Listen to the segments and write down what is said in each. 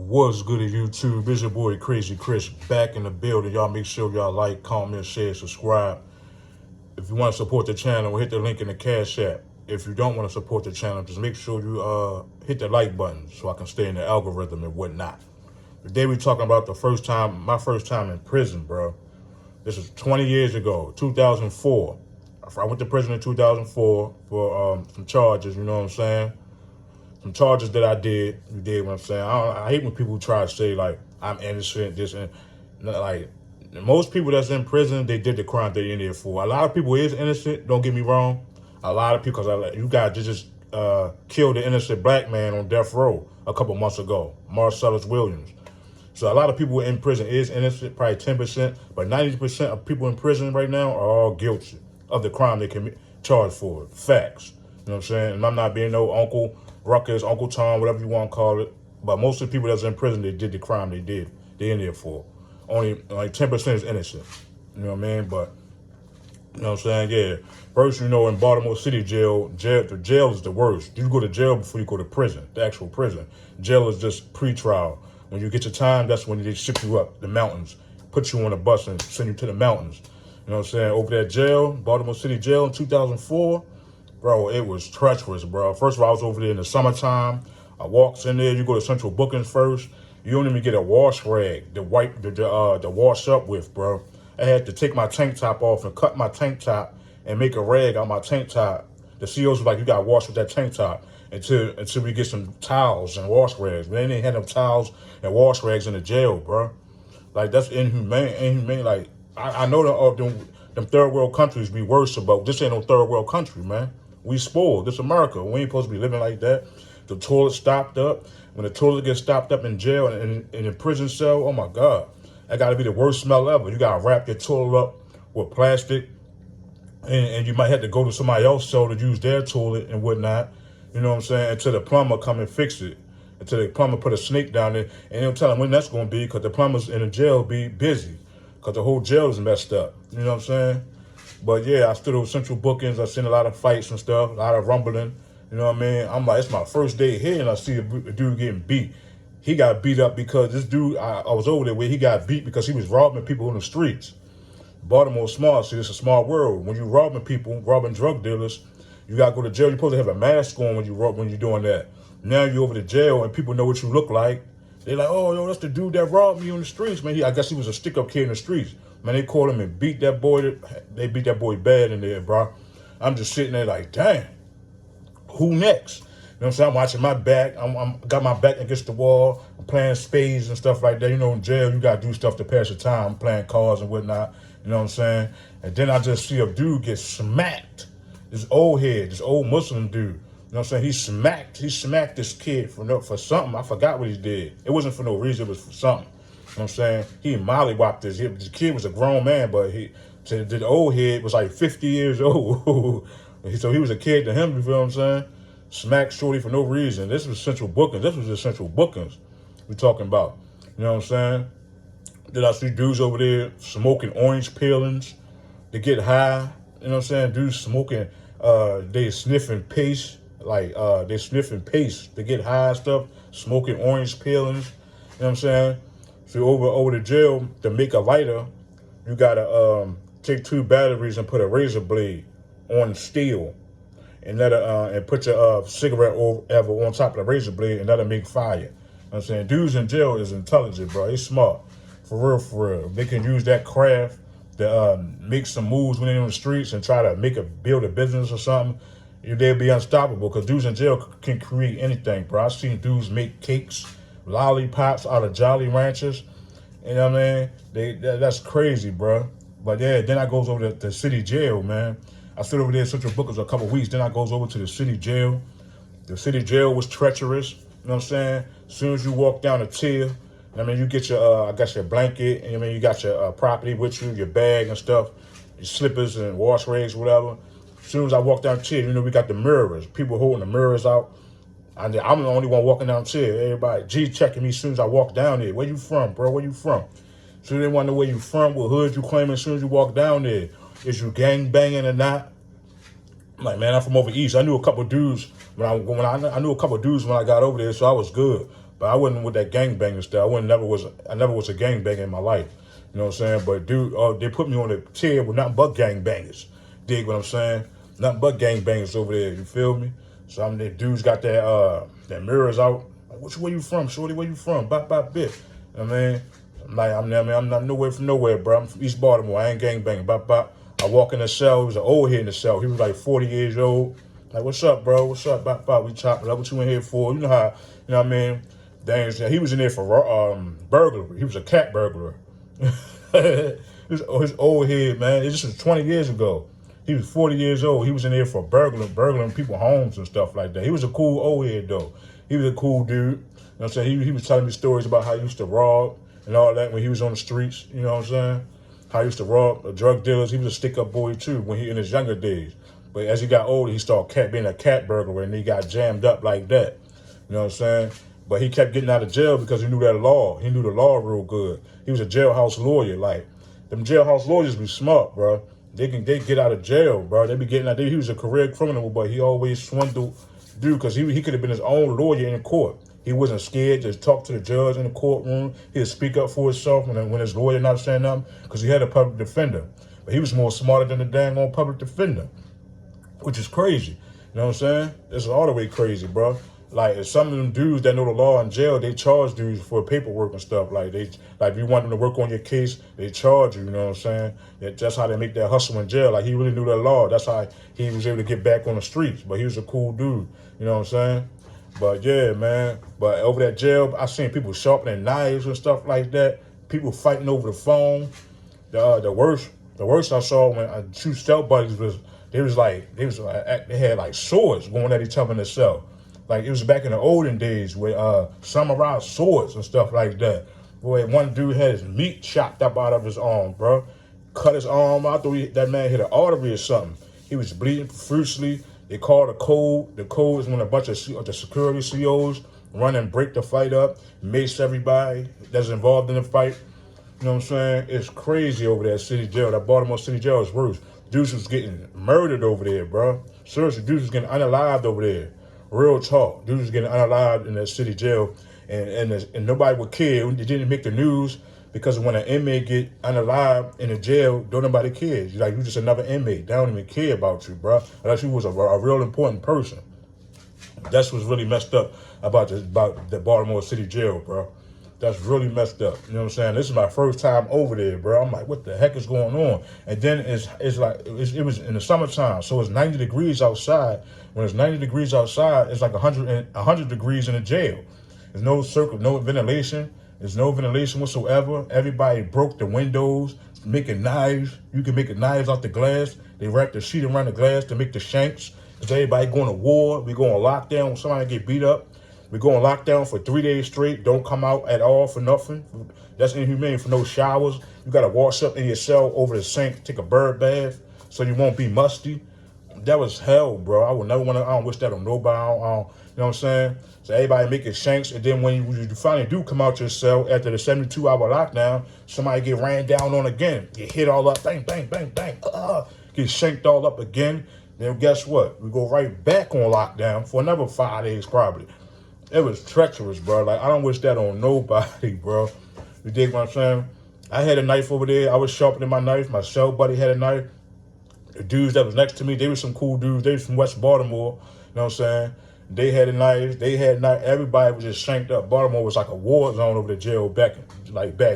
What's good at YouTube? It's your boy Crazy Chris back in the building. Y'all make sure y'all like, comment, share, subscribe. If you want to support the channel, hit the link in the Cash App. If you don't want to support the channel, just make sure you hit the like button so I can stay in the algorithm and whatnot. Today we're talking about my first time in prison, bro. This is 20 years ago, 2004. I went to prison in 2004 for some charges, you know what I'm saying? Some charges that I did, you did what I'm saying. I hate when people try to say, like, I'm innocent, this and like, most people that's in prison, they did the crime they're in there for. A lot of people is innocent, don't get me wrong. A lot of people, because you guys just killed an innocent black man on death row a couple months ago, Marcellus Williams. So a lot of people in prison is innocent, probably 10%, but 90% of people in prison right now are all guilty of the crime they can charged for. Facts. You know what I'm saying? And I'm not being no Uncle Ruckus, Uncle Tom, whatever you want to call it. But most of the people that's in prison, they did the crime they did. They're in there for. Only like 10% is innocent. You know what I mean? But, you know what I'm saying? Yeah. First, you know, in Baltimore City jail, the jail is the worst. You go to jail before you go to prison, the actual prison. Jail is just pre-trial. When you get your time, that's when they ship you up the mountains, put you on a bus and send you to the mountains. You know what I'm saying? Over that jail, Baltimore City jail in 2004, bro, it was treacherous, bro. First of all, I was over there in the summertime. I walks in there. You go to Central Bookings first. You don't even get a wash rag to wipe the wash up with, bro. I had to take my tank top off and cut my tank top and make a rag on my tank top. The COs was like, you got to wash with that tank top until we get some towels and wash rags. They didn't have no towels and wash rags in the jail, bro. Like, that's inhumane. Like, I know them third world countries be worse, but this ain't no third world country, man. We spoiled. This America. We ain't supposed to be living like that. The toilet stopped up. When the toilet gets stopped up in jail and in a prison cell, oh my God. That got to be the worst smell ever. You got to wrap your toilet up with plastic, and you might have to go to somebody else's cell to use their toilet and whatnot. You know what I'm saying? Until the plumber come and fix it. Until the plumber put a snake down there. And they'll tell them when that's going to be, because the plumbers in the jail be busy. Because the whole jail is messed up. You know what I'm saying? But yeah, I stood over Central Bookings. I seen a lot of fights and stuff, a lot of rumbling. You know what I mean? I'm like, it's my first day here, and I see a dude getting beat. He got beat up because this dude, I was over there where he got beat because he was robbing people in the streets. Baltimore's small, see, it's a small world. When you robbing people, robbing drug dealers, you got to go to jail. You're supposed to have a mask on when you're doing that. Now you're over to jail, and people know what you look like. They're like, oh, yo, that's the dude that robbed me on the streets, man. I guess he was a stick-up kid in the streets. Man, they called him and beat that boy. They beat that boy bad in there, bro. I'm just sitting there like, dang, who next? You know what I'm saying? I'm watching my back. I'm got my back against the wall. I'm playing spades and stuff like that. You know, in jail, you got to do stuff to pass the time. I'm playing cards and whatnot. You know what I'm saying? And then I just see a dude get smacked. This old head, this old Muslim dude. You know what I'm saying? He smacked this kid for something. I forgot what he did. It wasn't for no reason. It was for something. You know what I'm saying? He mollywopped this. The kid was a grown man, but the old head was like 50 years old. So he was a kid to him, you feel what I'm saying? Smacked shorty for no reason. This was Central Bookings. This was the Central Bookings we talking about. You know what I'm saying? Then I see dudes over there smoking orange peelings to get high. You know what I'm saying? Dudes smoking, they sniffing paste. Like, they sniffing paste to get high and stuff. Smoking orange peelings. You know what I'm saying? So over the jail, to make a lighter, you got to take 2 batteries and put a razor blade on steel. And and put your cigarette over on top of the razor blade, and that'll make fire. You know what I'm saying? Dudes in jail is intelligent, bro. They smart. For real. They can use that craft to make some moves when they're on the streets and try to build a business or something. They'll be unstoppable, because dudes in jail can create anything, bro. I've seen dudes make cakes, lollipops out of Jolly Ranchers. You know what I mean? That's crazy, bro. But yeah, then I goes over to the city jail, man. I stood over there in Central Bookings a couple weeks. Then I goes over to the city jail. The city jail was treacherous. You know what I'm saying? As soon as you walk down the tier, I mean, you get your, I guess your blanket, and I mean, you got your property with you, your bag and stuff, your slippers and wash rags, whatever. As soon as I walk down the tier, you know, we got the mirrors. People holding the mirrors out. I'm the only one walking down the tier. Everybody G checking me as soon as I walk down there. Where you from, bro? Where you from? So they want to know where you from, what hood you claiming as soon as you walk down there. Is you gang banging or not? I'm like, man, I'm from over east. I knew a couple dudes when I knew a couple dudes when I got over there, so I was good. But I wasn't with that gangbanging stuff. I never was a gangbanger in my life. You know what I'm saying? But dude, they put me on the tier with nothing but gangbangers. Dig what I'm saying? Nothing but gangbangers over there. You feel me? So I'm the dudes got that mirrors out. Like, where you from, shorty? Where you from? Bop bit. I mean, I'm not nowhere from nowhere, bro. I'm from East Baltimore. I ain't gangbanging. Bop. I walk in the cell. He was an old head in the cell. He was like 40 years old. Like, what's up, bro? What's up? Bop. We chop it up. What you in here for? You know how? You know what I mean? Dang, he was in there for burglary. He was a cat burglar. his old head, man. This was 20 years ago. He was 40 years old. He was in there for burgling people's homes and stuff like that. He was a cool old head, though. He was a cool dude. You know what I'm saying? He was telling me stories about how he used to rob and all that when he was on the streets. You know what I'm saying? How he used to rob drug dealers. He was a stick-up boy, too, when he in his younger days. But as he got older, he started being a cat burglar, and he got jammed up like that. You know what I'm saying? But he kept getting out of jail because he knew that law. He knew the law real good. He was a jailhouse lawyer. Like, them jailhouse lawyers be smart, bro. They get out of jail, bro. They be getting out there. He was a career criminal, but he always swindled dude because he could have been his own lawyer in court. He wasn't scared to talk to the judge in the courtroom. He'd speak up for himself when his lawyer not saying nothing because he had a public defender. But he was more smarter than the dang old public defender, which is crazy. You know what I'm saying? It's all the way crazy, bro. Like, some of them dudes that know the law in jail, they charge dudes for paperwork and stuff. Like, if you want them to work on your case, they charge you, you know what I'm saying? That's how they make that hustle in jail. Like, he really knew that law. That's how he was able to get back on the streets. But he was a cool dude, you know what I'm saying? But, yeah, man. But over that jail, I seen people sharpening knives and stuff like that. People fighting over the phone. The worst I saw when two stealth buddies they had like swords going at each other in the cell. Like, it was back in the olden days with samurai swords and stuff like that. Boy, one dude had his meat chopped up out of his arm, bro. Cut his arm out. That man hit an artery or something. He was bleeding profusely. They called the code. The code is when a bunch of the security COs run and break the fight up, mace everybody that's involved in the fight. You know what I'm saying? It's crazy over there, city jail. That Baltimore city jail is worse. Dudes was getting murdered over there, bro. Seriously, dudes was getting unalived over there. Real talk. Dudes was getting unalived in that city jail, and nobody would care. It didn't make the news because when an inmate get unalived in a jail, don't nobody care. You're just another inmate. They don't even care about you, bro, unless you was a real important person. That's what's really messed up about the Baltimore City Jail, bro. That's really messed up. You know what I'm saying? This is my first time over there, bro. I'm like, what the heck is going on? And then it was in the summertime, so it's 90 degrees outside. When it's 90 degrees outside, it's like 100 degrees in the jail. There's no no ventilation. There's no ventilation whatsoever. Everybody broke the windows, making knives. You can make knives out the glass. They wrap the sheet around the glass to make the shanks. Because everybody going to war. We going to lockdown when somebody get beat up. We go on lockdown for 3 days straight. Don't come out at all for nothing. That's inhumane. For no showers. You got to wash up in your cell over the sink, take a bird bath so you won't be musty. That was hell, bro. I would never want to. I don't wish that on nobody. You know what I'm saying? So everybody making shanks, and then when you finally do come out your cell after the 72-hour lockdown, somebody get ran down on again. Get hit all up, bang, bang, bang, bang. Get shanked all up again. Then guess what? We go right back on lockdown for another 5 days probably. It was treacherous, bro. Like, I don't wish that on nobody, bro. You dig what I'm saying? I had a knife over there. I was sharpening my knife. My cell buddy had a knife. The dudes that was next to me, they were some cool dudes. They was from West Baltimore. You know what I'm saying? They had a knife. Everybody was just shanked up. Baltimore was like a war zone over the jail back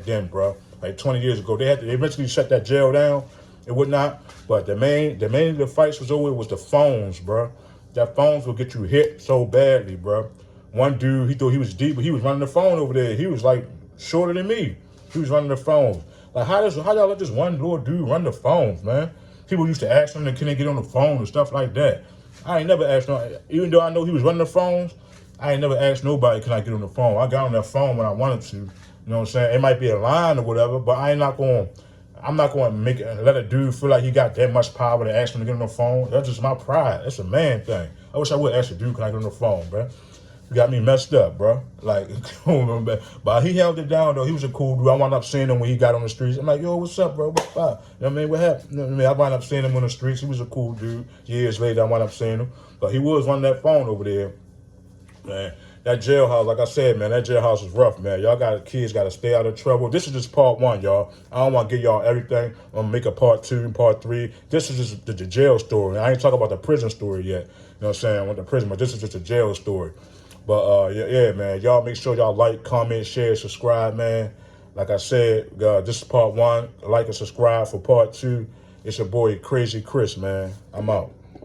then, bro. Like 20 years ago. They eventually shut that jail down and whatnot. But the main of the fights was the phones, bro. That phones will get you hit so badly, bro. One dude, he thought he was deep, but he was running the phone over there. He was like shorter than me. He was running the phones. Like, how y'all let this one little dude run the phones, man? People used to ask him, can they get on the phone and stuff like that. I ain't never asked no, even though I know he was running the phones, I ain't never asked nobody, can I get on the phone? I got on that phone when I wanted to. You know what I'm saying? It might be a line or whatever, but I'm not going to let a dude feel like he got that much power to ask him to get on the phone. That's just my pride. That's a man thing. I wish I would ask a dude, can I get on the phone, bro? You got me messed up, bro. Like, but he held it down, though. He was a cool dude. I wound up seeing him when he got on the streets. I'm like, yo, what's up, bro? What's up? You know what I mean? What happened? You know what I mean? I wound up seeing him on the streets. He was a cool dude. Years later, I wound up seeing him. But he was running that phone over there. Man, that jailhouse, like I said, man, that jailhouse is rough, man. Y'all kids got to stay out of trouble. This is just part one, y'all. I don't want to give y'all everything. I'm going to make a part 2 and part 3. This is just the jail story. I ain't talking about the prison story yet. You know what I'm saying? With the prison, but this is just a jail story. But yeah, man, y'all make sure y'all like, comment, share, subscribe, man. Like I said, this is part 1. Like and subscribe for part 2. It's your boy, Crazy Chris, man. I'm out.